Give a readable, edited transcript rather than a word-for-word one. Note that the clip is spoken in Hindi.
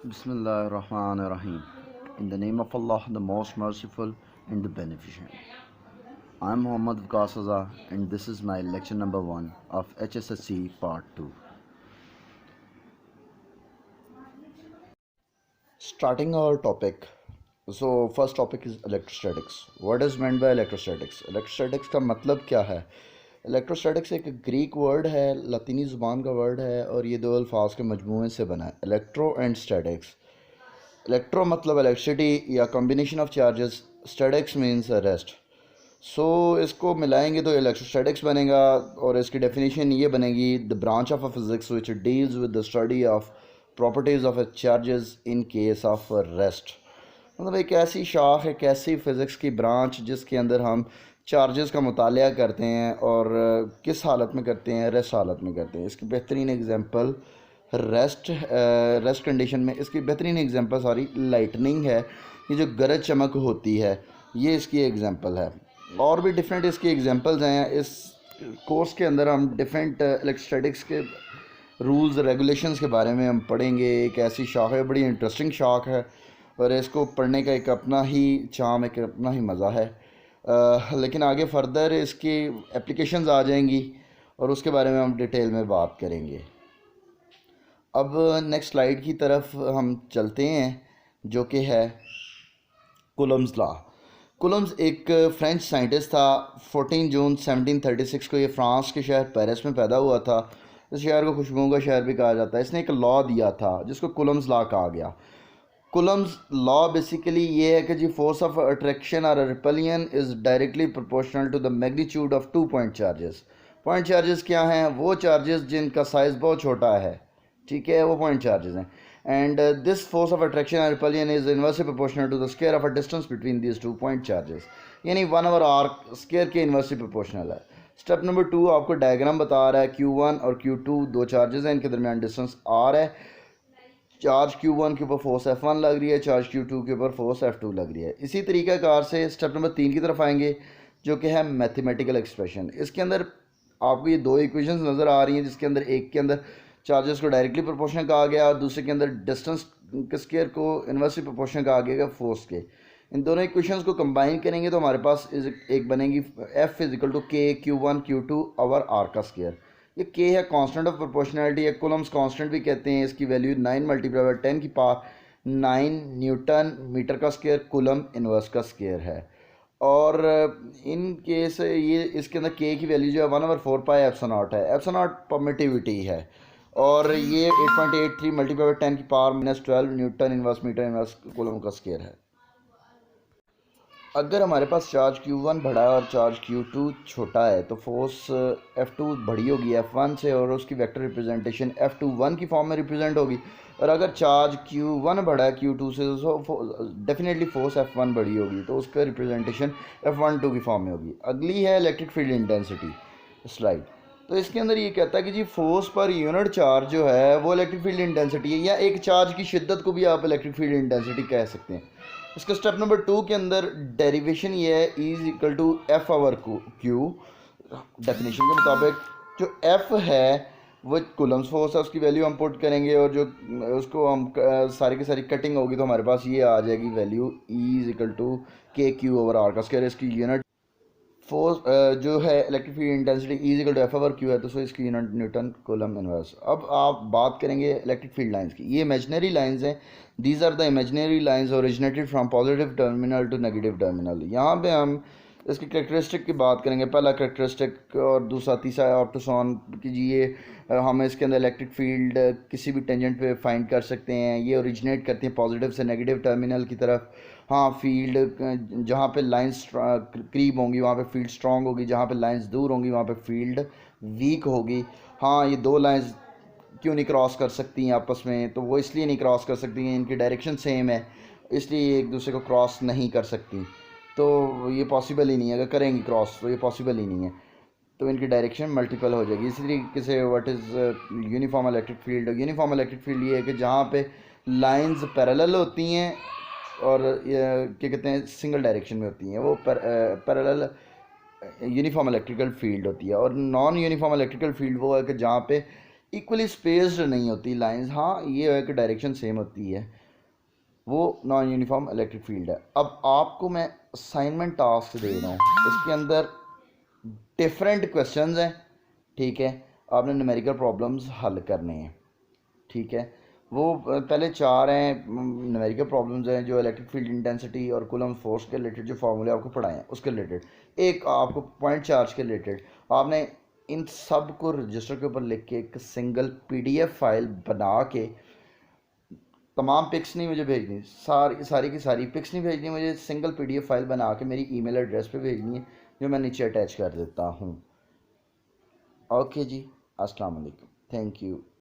Bismillahirrahmanirrahim. In the name of Allah, the most merciful and the beneficent. I am Muhammad Vikas and this is my lecture number 1 of HSSC Part 2. Starting our topic. So first topic is electrostatics. What is meant by electrostatics? Electrostatics का मतलब क्या है? इलेक्ट्रोस्टैटिक्स एक ग्रीक वर्ड है, लतीनी ज़ुबान का वर्ड है और ये दो अल्फाज के मजमूए से बना है, इलेक्ट्रो एंड स्टैटिक्स। इलेक्ट्रो मतलब इलेक्ट्रिसिटी या combination of charges, statics means rest. So इसको मिलाएंगे तो इलेक्ट्रोस्टैटिक्स बनेगा और इसकी डेफिनेशन ये बनेगी, the branch of a physics which deals with the study of properties of charges in case of rest. मतलब एक ऐसी शाख, एक ऐसी फ़िज़िक्स की ब्रांच जिसके अंदर हम चार्जेस का मुतालिया करते हैं और किस हालत में करते हैं, रेस्ट हालत में करते हैं। इसकी बेहतरीन एग्जांपल रेस्ट कंडीशन में इसकी बेहतरीन एग्जांपल लाइटनिंग है। ये जो गरज चमक होती है ये इसकी एग्जांपल है। और भी डिफरेंट इसकी एग्जांपल्स हैं। इस कोर्स के अंदर हम डिफरेंट इलेक्ट्रोस्टैटिक्स के रूल्स रेगुलेशंस के बारे में हम पढ़ेंगे। एक ऐसी शाख है, बड़ी इंटरेस्टिंग शाख है और इसको पढ़ने का एक अपना ही चाम, एक अपना ही मज़ा है। लेकिन आगे फर्दर इसकी एप्लीकेशंस आ जाएंगी और उसके बारे में हम डिटेल में बात करेंगे। अब नेक्स्ट स्लाइड की तरफ हम चलते हैं जो कि है कूलम्स लॉ। कूलम्स एक फ्रेंच साइंटिस्ट था। 14 जून 1736 को ये फ्रांस के शहर पेरिस में पैदा हुआ था। इस शहर को खुशबुओं का शहर भी कहा जाता है। इसने एक लॉ दिया था जिसको कूलम्स लॉ कहा गया। कूलम्स लॉ बेसिकली ये है कि जी फोर्स ऑफ अट्रैक्शन और repulsion is directly proportional to the magnitude of 2 point charges. Point charges क्या हैं? वो चार्जेस जिनका साइज़ बहुत छोटा है, ठीक है, वो पॉइंट चार्जेस हैं। And this force of attraction और repulsion is inversely proportional to the square of a distance between these 2 point charges, यानी 1/r स्क्वायर के इन्वर्सली प्रोपोर्शनल है। स्टेप नंबर 2 आपको डायग्राम बता रहा है। Q1 और Q2 दो चार्जेस हैं, इनके दरमियान डिस्टेंस r है। चार्ज Q1 के ऊपर फोर्स F1 लग रही है, चार्ज Q2 के ऊपर फोर्स F2 लग रही है। इसी तरीक़ाकार से स्टेप नंबर 3 की तरफ आएंगे जो कि है मैथमेटिकल एक्सप्रेशन। इसके अंदर आपको ये दो इक्वेशंस नज़र आ रही हैं जिसके अंदर एक के अंदर चार्जेस को डायरेक्टली प्रोपोर्शनल कहा गया और दूसरे के अंदर डिस्टेंस के स्क्वायर को इन्वर्सली प्रोपोर्शनल कहा गया फोर्स के। इन दोनों इक्वेशंस को कंबाइन करेंगे तो हमारे पास एक बनेगी F = K Q1 Q2 over R का स्क्वायर। ये के है कांस्टेंट ऑफ प्रोपोर्शनैलिटी है, कूलम्स कांस्टेंट भी कहते हैं। इसकी वैल्यू 9 × 10⁹ न्यूटन मीटर का स्क्वायर कूलम इनवर्स का स्क्वायर है। और इन केस ये इसके अंदर के की वैल्यू जो है 1/4πε0 है। ε0 परमिटिविटी है और ये 8.83 × 10⁻⁻12 newton inverse metre inverse coulomb का स्क्वायर है। अगर हमारे पास चार्ज Q1 बड़ा है और चार्ज Q2 छोटा है तो फोर्स F2 बड़ी होगी F1 से और उसकी वेक्टर रिप्रेजेंटेशन F21 की फॉर्म में रिप्रेजेंट होगी। और अगर चार्ज Q1 बड़ा है Q2 से तो डेफिनेटली फोर्स F1 बड़ी होगी तो उसका रिप्रेजेंटेशन F12 की फॉर्म में होगी। अगली है इलेक्ट्रिक फील्ड इंटेंसिटी स्लाइड। तो इसके अंदर ये कहता है कि जी फोर्स पर यूनिट चार्ज जो है वो इलेक्ट्रिक फील्ड इंटेंसिटी है, या एक चार्ज की शिद्दत को भी आप इलेक्ट्रिक फील्ड इंटेंसिटी कह सकते हैं। इसका स्टेप नंबर 2 के अंदर डेरिवेशन ये है E = F/Q। डेफिनेशन के मुताबिक जो F है वो कूलम्स फोर्स है, उसकी वैल्यू हम पुट करेंगे और जो उसको हम सारी की सारी कटिंग होगी तो हमारे पास ये आ जाएगी वैल्यू E = KQ/R का स्क्वायर। इसकी यूनिट फोर्स जो है electric field intensity E = F/Q है तो सो इसकी यूनिट न्यूटन कूलम इनवर्स। अब आप बात करेंगे इलेक्ट्रिक फील्ड लाइंस की। ये इमेजिनरी लाइंस हैं। These are the imaginary lines originated from positive terminal to negative terminal. यहाँ पे हम इसकी करेक्टरिस्टिक की बात करेंगे। पहला करेक्टरिस्टिक और दूसरा तीसरा और तो सॉन कीजिए। हम इसके अंदर इलेक्ट्रिक फील्ड किसी भी टेंजेंट पे फाइंड कर सकते हैं। ये ओरिजिनेट करते हैं पॉजिटिव से नेगेटिव टर्मिनल की तरफ। हाँ, फील्ड जहाँ पे लाइंस करीब होंगी वहाँ पे फील्ड स्ट्रॉन्ग होगी, जहाँ पे लाइंस दूर होंगी वहाँ पे फील्ड वीक होगी। हाँ, ये दो लाइंस क्यों नहीं क्रॉस कर सकती हैं आपस में? तो वो इसलिए नहीं क्रॉस कर सकती हैं, इनकी डायरेक्शन सेम है, इसलिए एक दूसरे को क्रॉस नहीं कर सकती। तो ये पॉसिबल ही नहीं है। अगर करेंगी क्रॉस तो ये पॉसिबल ही नहीं है, तो इनकी डायरेक्शन मल्टीपल हो जाएगी। इसी तरीके से what is uniform electric field. Uniform electric field ये है कि जहाँ पे लाइंस पैरेलल होती हैं और क्या कहते हैं सिंगल डायरेक्शन में होती हैं, वो पैरेलल यूनिफॉर्म इलेक्ट्रिकल फील्ड होती है। और नॉन यूनिफॉर्म इलेक्ट्रिकल फील्ड वो है कि जहाँ पे इक्वली स्पेस्ड नहीं होती लाइंस। हाँ ये है कि डायरेक्शन सेम होती है, वो नॉन यूनिफॉर्म इलेक्ट्रिक फील्ड है। अब आपको मैं असाइनमेंट टास्क दे रहा हूँ, इसके अंदर डिफरेंट क्वेश्चंस हैं, ठीक है। आपने न्यूमेरिकल प्रॉब्लम्स हल करने हैं, ठीक है। वो पहले चार हैं न्यूमेरिकल प्रॉब्लम्स हैं जो इलेक्ट्रिक फील्ड इंटेंसिटी और कूलम्ब फोर्स के रिलेटेड जो फार्मूले आपको पढ़ाए हैं उसके रिलेटेड, एक आपको पॉइंट चार्ज के रिलेटेड। आपने इन सब को रजिस्टर के ऊपर लिख के एक सिंगल पीडीएफ फाइल बना के, तमाम पिक्स नहीं मुझे भेजनी, सारी की सारी पिक्स नहीं भेजनी मुझे, सिंगल पीडीएफ फाइल बना के मेरी ईमेल एड्रेस पे भेजनी है जो मैं नीचे अटैच कर देता हूँ। ओके जी, अस्सलाम वालेकुम, थैंक यू।